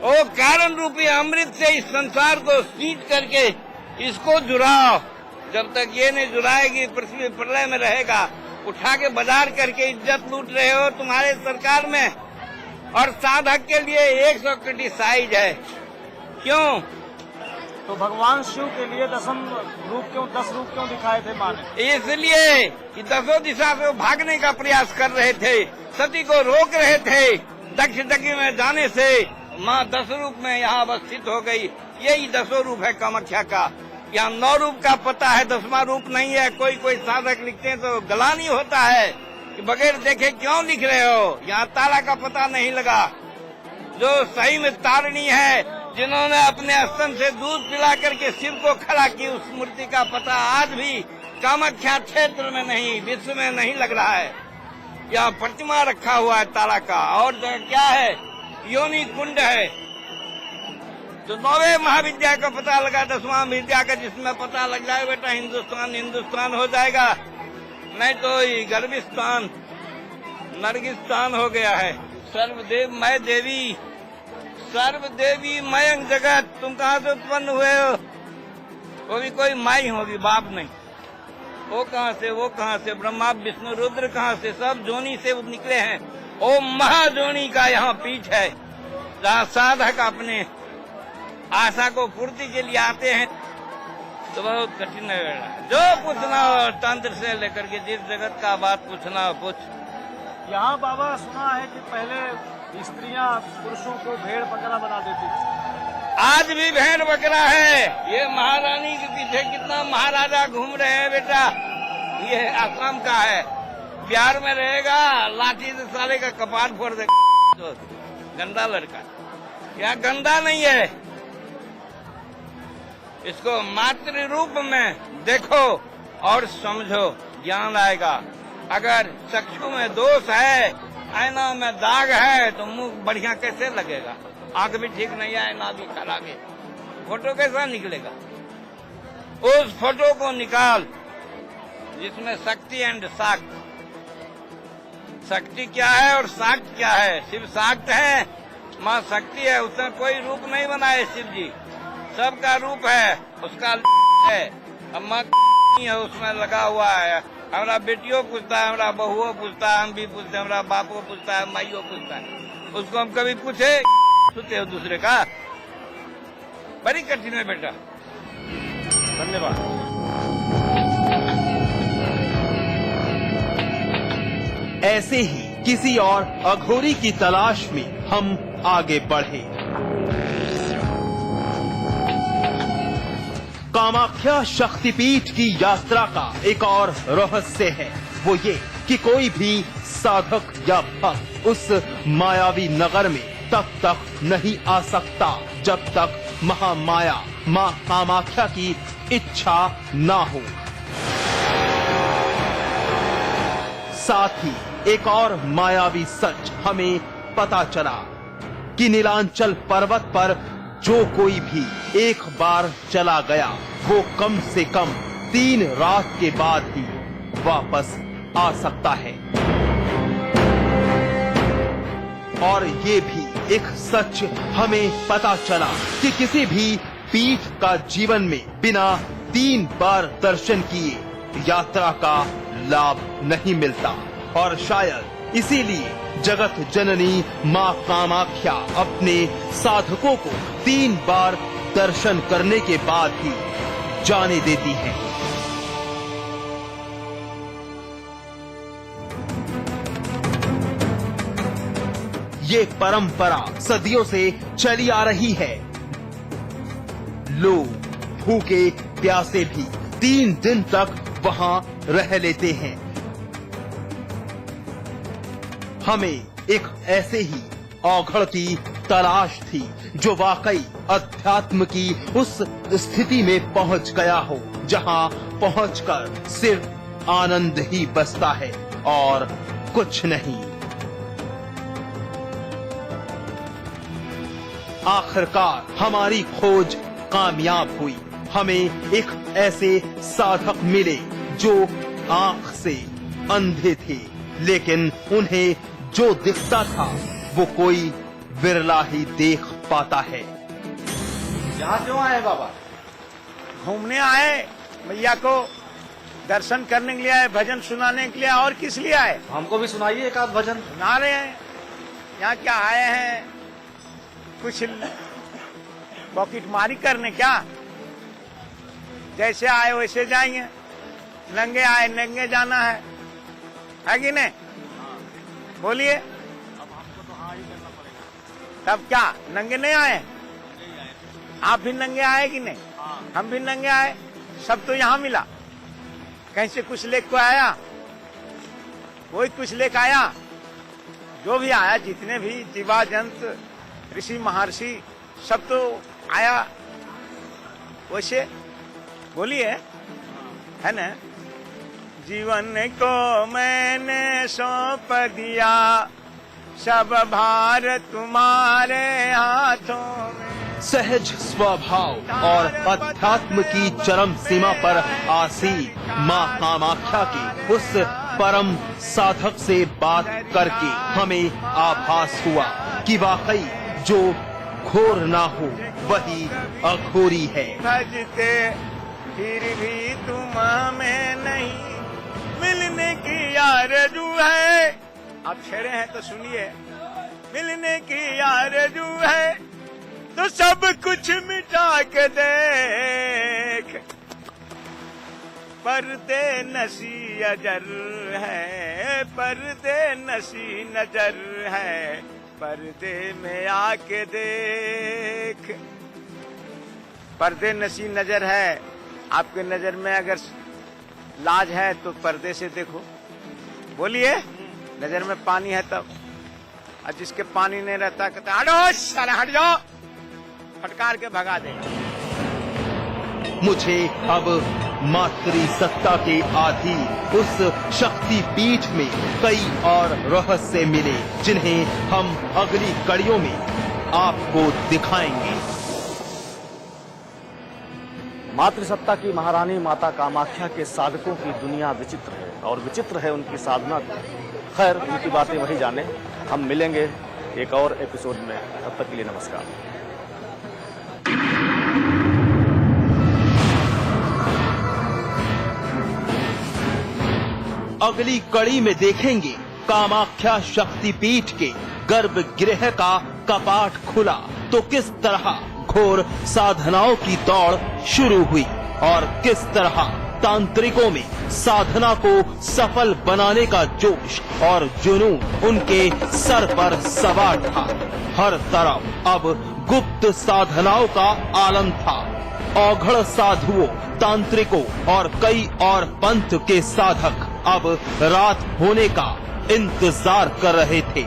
वो कारण रूपी अमृत से इस संसार को सींच करके इसको जुड़ाओ। जब तक ये नहीं जुड़ाएगी पृथ्वी प्रलय में रहेगा। उठा के बाजार करके इज्जत लूट रहे हो तुम्हारे सरकार में, और साधक के लिए 100 क्रिटिसाइज है। क्यों? तो भगवान शिव के लिए 10 रूप क्यों दिखाए थे माँ ने? इसलिए कि 10 दिशा से वो भागने का प्रयास कर रहे थे, सती को रोक रहे थे। दक्ष यज्ञ में जाने से माँ 10 रूप में यहाँ अवस्थित हो गई। यही 10 रूप है कामाख्या का। यहाँ 9 रूप का पता है, 10वां रूप नहीं है। कोई साधक लिखते हैं तो गलानी होता है कि बगैर देखे क्यों लिख रहे हो। यहाँ तारा का पता नहीं लगा। जो सही में तारणी है, जिन्होंने अपने स्तन से दूध पिला करके शिव को खड़ा की, उस मूर्ति का पता आज भी कामाख्या क्षेत्र में नहीं, विश्व में नहीं लग रहा है। यहाँ प्रतिमा रखा हुआ है तारा का। और क्या है? योनि कुंड है। तो 9वें महाविद्या का पता लगा, 10वां विद्या का जिसमें पता लग जाए बेटा हिंदुस्तान हो जाएगा। नहीं तो गर्भिस्तान नरगिस्तान हो गया है। सर्वदेव मय देवी, सर्वदेवी मयंक जगत। तुम कहाँ से उत्पन्न हुए हो? वो भी कोई माई होगी, बाप नहीं। वो कहाँ से, वो कहाँ से? ब्रह्मा विष्णु रुद्र कहाँ से? सब जोनी से निकले हैं। ओ महाजोनी का यहाँ पीठ है, जहाँ साधक अपने आशा को पूर्ति के लिए आते हैं। तो बहुत कठिन है। जो पूछना हो तंत्र से लेकर के जिस जगत का बात पूछना हो पूछ। यहाँ बाबा सुना है कि पहले स्त्रियाँ पुरुषों को भेड़ बकरा बना देती थी। आज भी भेड़ बकरा है। ये महारानी के पीछे कितना महाराजा घूम रहे हैं बेटा। ये आसाम का है, बिहार में रहेगा, लाठी से साले का कपाट फोड़ देगा। तो गंदा लड़का। यहाँ गंदा नहीं है, इसको मातृ रूप में देखो और समझो, ज्ञान आएगा। अगर चक्षु में दोष है, आईना में दाग है, तो मुंह बढ़िया कैसे लगेगा? आंख भी ठीक नहीं है, आईना भी खराब है, फोटो कैसा निकलेगा? उस फोटो को निकाल जिसमें शक्ति एंड शाक्त। शक्ति क्या है और शाक्त क्या है? शिव शाक्त है, माँ शक्ति है। उसने कोई रूप नहीं बनाए शिव जी, सबका रूप है, उसका है। अम्मा है उसमें लगा हुआ है। हमारा बेटियों पूछता है, हमारा बहुओं पूछता है, हम भी पूछते हैं, हमारा बापों पूछता है, माइयों पूछता है। उसको हम कभी पूछे सुनते हो दूसरे का? बड़ी कठिन है बेटा। धन्यवाद। ऐसे ही किसी और अघोरी की तलाश में हम आगे बढ़े। कामाख्या शक्तिपीठ की यात्रा का एक और रहस्य है, वो ये कि कोई भी साधक या भक्त उस मायावी नगर में तब तक नहीं आ सकता जब तक महामाया मां कामाख्या की इच्छा ना हो। साथ ही एक और मायावी सच हमें पता चला कि नीलांचल पर्वत पर जो कोई भी एक बार चला गया, वो कम से कम 3 रात के बाद ही वापस आ सकता है। और ये भी एक सच हमें पता चला कि किसी भी पीठ का जीवन में बिना 3 बार दर्शन किए यात्रा का लाभ नहीं मिलता। और शायद इसीलिए जगत जननी मां कामाख्या अपने साधकों को 3 बार दर्शन करने के बाद ही जाने देती है। ये परंपरा सदियों से चली आ रही है। लोग भूखे प्यासे भी 3 दिन तक वहां रह लेते हैं। हमें एक ऐसे ही औघड़ की तलाश थी जो वाकई अध्यात्म की उस स्थिति में पहुंच गया हो जहां पहुंचकर सिर्फ आनंद ही बसता है और कुछ नहीं। आखिरकार हमारी खोज कामयाब हुई। हमें एक ऐसे साधक मिले जो आंख से अंधे थे, लेकिन उन्हें जो दिखता था वो कोई विरला ही देख पाता है। यहाँ क्यों आए बाबा? घूमने आए, मैया को दर्शन करने के लिए आए, भजन सुनाने के लिए, और किस लिए आए? हमको भी सुनाइए एक आध भजन। सुना रहे हैं। यहाँ क्या आए हैं, कुछ पॉकेट मारी करने? क्या जैसे आए वैसे जाएंगे, नंगे आए नंगे जाना है कि नहीं? बोलिए। अब हमको तो हाँ ही करना पड़ेगा। तब क्या नंगे नहीं आए? आप भी नंगे आए कि नहीं? हम भी नंगे आए, सब तो यहाँ मिला। कहीं से कुछ लेकर आया? कोई कुछ लेकर आया? जो भी आया, जितने भी जीवा जंत ऋषि महर्षि सब तो आया। वैसे बोलिए, है ना? जीवन को मैंने सौंप दिया, सब भार तुम्हारे हाथों में। सहज स्वभाव और अध्यात्म की चरम सीमा पर आसीन माँ कामाख्या की उस परम साधक से बात करके हमें आभास हुआ कि वाकई जो घोर ना हो वही अघोरी है। भजते फिर भी तुम हमें नहीं मिलने की आरज़ू है। आप छेड़े हैं तो सुनिए। मिलने की आरज़ू है तो सब कुछ मिटा के देख, पर्दे नसी अजर है, पर्दे नसी नजर है, पर्दे में आके देख। पर्दे नसी नजर है, आपके नजर में अगर लाज है तो पर्दे से देखो। बोलिए, नजर में पानी है तब, और जिसके पानी नहीं रहता कहते हटो साला हट जाओ, फटकार के भगा देगा। मुझे अब मातृ सत्ता के आधीन उस शक्ति पीठ में कई और रहस्य मिले जिन्हें हम अगली कड़ियों में आपको दिखाएंगे। मातृसत्ता की महारानी माता कामाख्या के साधकों की दुनिया विचित्र है और विचित्र है उनकी साधना। खैर, उनकी बातें वही जाने। हम मिलेंगे एक और एपिसोड में, तब तक के लिए नमस्कार। अगली कड़ी में देखेंगे कामाख्या शक्तिपीठ के गर्भगृह का कपाट खुला तो किस तरह घोर साधनाओं की दौड़ शुरू हुई और किस तरह तांत्रिकों में साधना को सफल बनाने का जोश और जुनून उनके सर पर सवार था। हर तरफ अब गुप्त साधनाओं का आलम था। औघड़ साधुओं, तांत्रिकों और कई और पंथ के साधक अब रात होने का इंतजार कर रहे थे।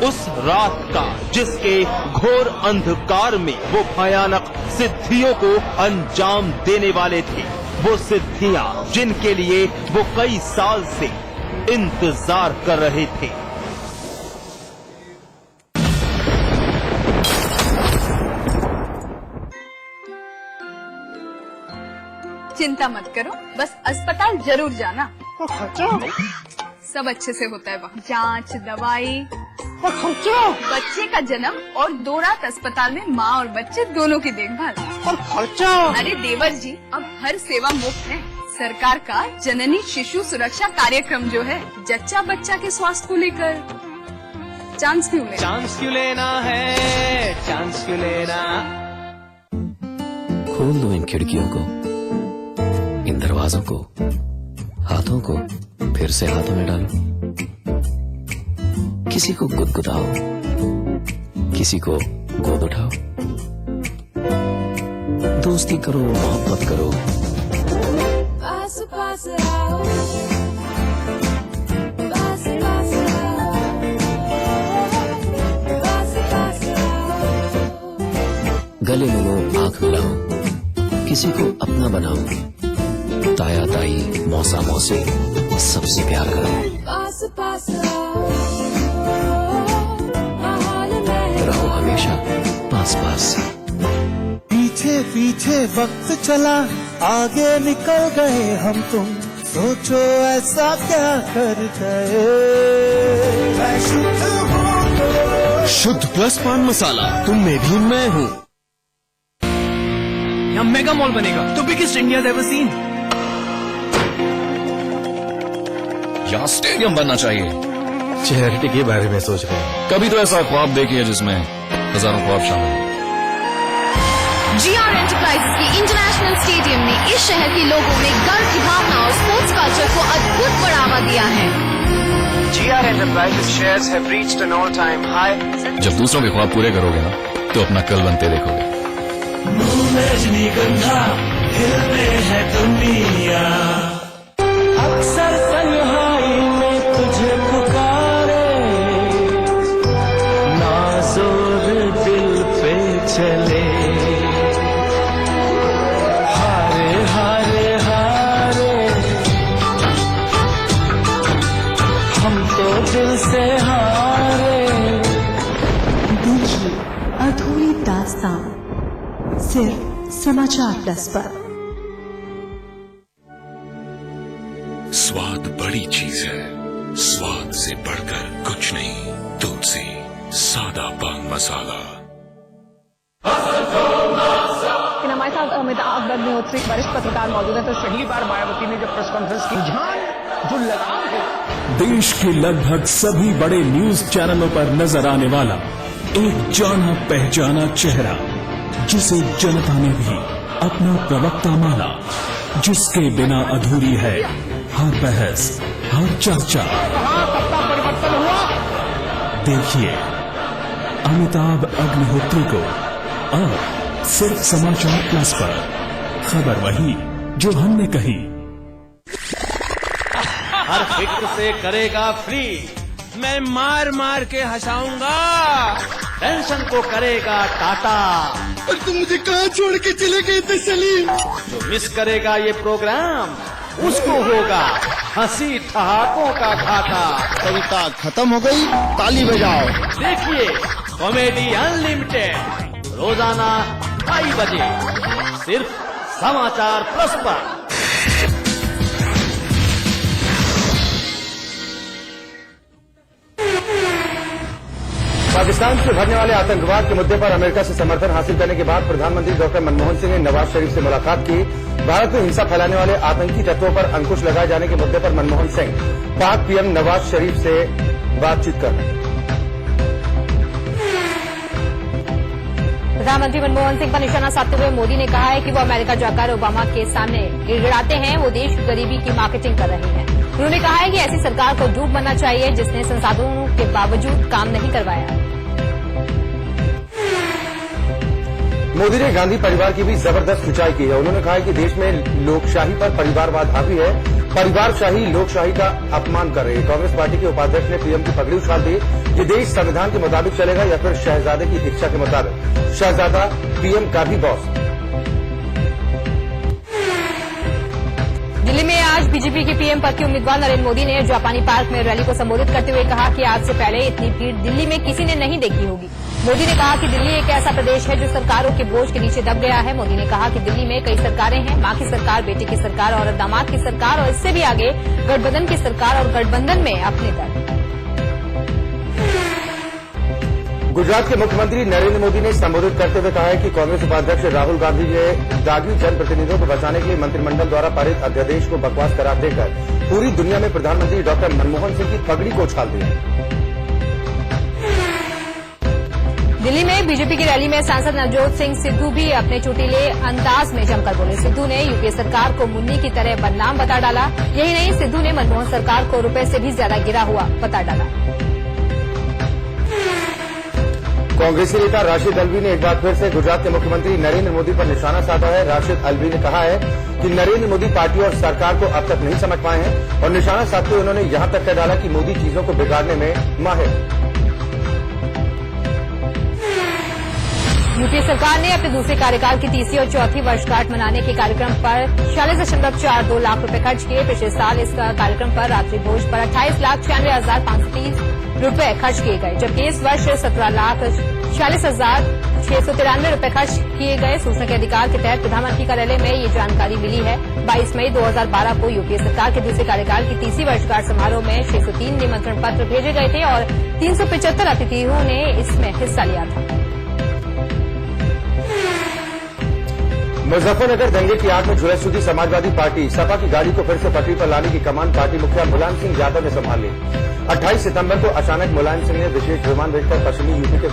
उस रात का जिसके घोर अंधकार में वो भयानक सिद्धियों को अंजाम देने वाले थे। वो सिद्धियां जिनके लिए वो कई साल से इंतजार कर रहे थे। चिंता मत करो, बस अस्पताल जरूर जाना। तो खर्चा? सब अच्छे से होता है वहाँ। जांच, दवाई, और खर्चा? बच्चे का जन्म और 2 रात अस्पताल में माँ और बच्चे दोनों की देखभाल। और खर्चा? अरे देवर जी, अब हर सेवा मुफ्त है। सरकार का जननी शिशु सुरक्षा कार्यक्रम जो है, जच्चा बच्चा के स्वास्थ्य को लेकर चांस क्यों लेना? चांस क्यों लेना है, चांस क्यों लेना। खोल दो इन खिड़कियों को, इन दरवाजों को, हाथों को फिर से हाथों में डालो। किसी को गुदगुदाओ, किसी को गोद उठाओ। दोस्ती करो, मोहब्बत करो। पास पास आओ, पास पास आओ, पास पास आओ। गले मिलो, आंख मिलाओ, किसी को अपना बनाओ। ताया ताई, मौसा मौसी, सबसे प्यार करो। पास पास आओ, हाल में रहो हमेशा पास पास। पीछे पीछे वक्त चला, आगे निकल गए हम तुम। सोचो ऐसा क्या कर गए। मैं शुद्ध हूँ तो शुद्ध प्लस पान मसाला, तुम में भी मैं हूँ। यहाँ मेगा मॉल बनेगा, तो बिगेस्ट इंडिया एवर सीन। यहाँ स्टेडियम बनना चाहिए। चैरिटी के बारे में सोच रहे हैं। कभी तो ऐसा ख्वाब देखिए जिसमें हजारों ख्वाब शामिल हैं। GR एंटरप्राइजेस के इंटरनेशनल स्टेडियम ने इस शहर के लोगों में गर्व की भावना और स्पोर्ट्स कल्चर को अद्भुत बढ़ावा दिया है। GR Enterprises shares have reached an all-time high. जब दूसरों के ख्वाब पूरे करोगे ना, तो अपना कल बनते देखोगे। रजनीगंधा खिलते है दुनिया, अक्सर तन्हाई में तुझे पुकारे, नाज़ोर दिल पे चले, हारे हारे हारे, हम तो दिल से हारे। देखिए अधूरी दास्तान सिर्फ समाचार प्लस पर। स्वाद बड़ी चीज है, स्वाद से बढ़कर कुछ नहीं। तुलसी सादा पान मसाला। हमारे साथ अमिताभ अग्निहोत्री वरिष्ठ पत्रकार मौजूद है। तो पहली बार मायावती ने जब प्रेस कॉन्फ्रेंस की, जो लगाम है देश के लगभग सभी बड़े न्यूज चैनलों पर नजर आने वाला एक जाना पहचाना चेहरा, जिसे जनता ने भी अपना प्रवक्ता माना, जिसके बिना अधूरी है हर बहस, हर चर्चा। परिवर्तन हुआ। देखिए अमिताभ अग्निहोत्री को अब सिर्फ समाचार प्लस पर। खबर वही जो हमने कही। हर फिक्र से करेगा फ्री, मैं मार मार के हंसाऊंगा। टेंशन को करेगा टाटा, और तुम मुझे कहाँ छोड़ के चले गए थे सलीम? जो मिस करेगा ये प्रोग्राम उसको होगा हंसी ठहाकों का घाटा। कविता खत्म हो गई, ताली बजाओ। देखिए कॉमेडी अनलिमिटेड रोजाना 2:30 बजे सिर्फ समाचार प्लस पर। पाकिस्तान से उभरने वाले आतंकवाद के मुद्दे पर अमेरिका से समर्थन हासिल करने के बाद प्रधानमंत्री डॉक्टर मनमोहन सिंह ने नवाज शरीफ से मुलाकात की। भारत में हिंसा फैलाने वाले आतंकी तत्वों पर अंकुश लगाए जाने के मुद्दे पर मनमोहन सिंह पाक पीएम नवाज शरीफ से बातचीत कर रहे हैं। प्रधानमंत्री मनमोहन सिंह पर निशाना साधते हुए मोदी ने कहा है कि वो अमेरिका जाकर ओबामा के सामने गिड़गिड़ाते हैं, वो देश की गरीबी की मार्केटिंग कर रहे हैं। उन्होंने कहा है कि ऐसी सरकार को डूब बनना चाहिए जिसने संसाधनों के बावजूद काम नहीं करवाया। मोदी ने गांधी परिवार की भी जबरदस्त खिंचाई की है। उन्होंने कहा है कि देश में लोकशाही पर परिवारवाद हावी है, परिवारशाही लोकशाही का अपमान कर रही है। कांग्रेस पार्टी के उपाध्यक्ष ने पीएम की पगड़ी उछाल दी। ये देश संविधान के मुताबिक चलेगा या फिर शहजादे की इच्छा के मुताबिक। शहजादा पीएम का भी बॉस। दिल्ली में आज बीजेपी के पीएम पद के उम्मीदवार नरेंद्र मोदी ने जापानी पार्क में रैली को संबोधित करते हुए कहा कि आज से पहले इतनी भीड़ दिल्ली में किसी ने नहीं देखी होगी। मोदी ने कहा कि दिल्ली एक ऐसा प्रदेश है जो सरकारों के बोझ के नीचे दब गया है। मोदी ने कहा कि दिल्ली में कई सरकारें हैं, मां की सरकार, बेटे की सरकार और दामाद की सरकार, और इससे भी आगे गठबंधन की सरकार, और गठबंधन में अपने दल। गुजरात के मुख्यमंत्री नरेंद्र मोदी ने संबोधित करते हुए कहा है कि कांग्रेस उपाध्यक्ष राहुल गांधी ने दागी जनप्रतिनिधियों को बचाने के लिए मंत्रिमंडल द्वारा पारित अध्यादेश को बकवास करार देकर पूरी दुनिया में प्रधानमंत्री डॉक्टर मनमोहन सिंह की पगड़ी को उछाल दिया। दिल्ली में बीजेपी की रैली में सांसद नवजोत सिंह सिद्धू भी अपने चोटीले अंदाज में जमकर बोले। सिद्धू ने यूपीए सरकार को मुन्नी की तरह बदनाम बता डाला। यही नहीं, सिद्धू ने मनमोहन सरकार को रुपए से भी ज्यादा गिरा हुआ बता डाला। कांग्रेसी नेता राशिद अल्वी ने एक बार फिर से गुजरात के मुख्यमंत्री नरेंद्र मोदी पर निशाना साधा है। राशिद अल्वी ने कहा है कि नरेंद्र मोदी पार्टी और सरकार को अब तक नहीं समझ पाए हैं, और निशाना साधते हुए उन्होंने यहां तक कह डाला कि मोदी चीजों को बिगाड़ने में माहिर। यूपीए सरकार ने अपने दूसरे कार्यकाल की तीसरी और चौथी वर्षगांठ मनाने के कार्यक्रम पर 46.42 लाख रुपए खर्च किए। पिछले साल इस कार्यक्रम पर रात्रि भोज पर 28,96,530 रुपए खर्च किए गए, जबकि इस वर्ष 17,46,693 रुपए खर्च किए गए। सूचना के अधिकार के तहत प्रधानमंत्री कार्यालय में ये जानकारी मिली है। 22 मई 2012 को यूपीए सरकार के दूसरे कार्यकाल की तीसरी वर्षगांठ समारोह में 603 निमंत्रण पत्र भेजे गए थे और 375 अतिथियों ने इसमें हिस्सा लिया था। मुजफ्फरनगर दंगे की आग में झुलस चुकी समाजवादी पार्टी सपा की गाड़ी को फिर से पटरी पर लाने की कमान पार्टी मुखिया मुलायम सिंह यादव ने संभाली। 28 सितंबर को अचानक मुलायम सिंह ने विशेष विमान भेजकर पश्चिमी यूपी के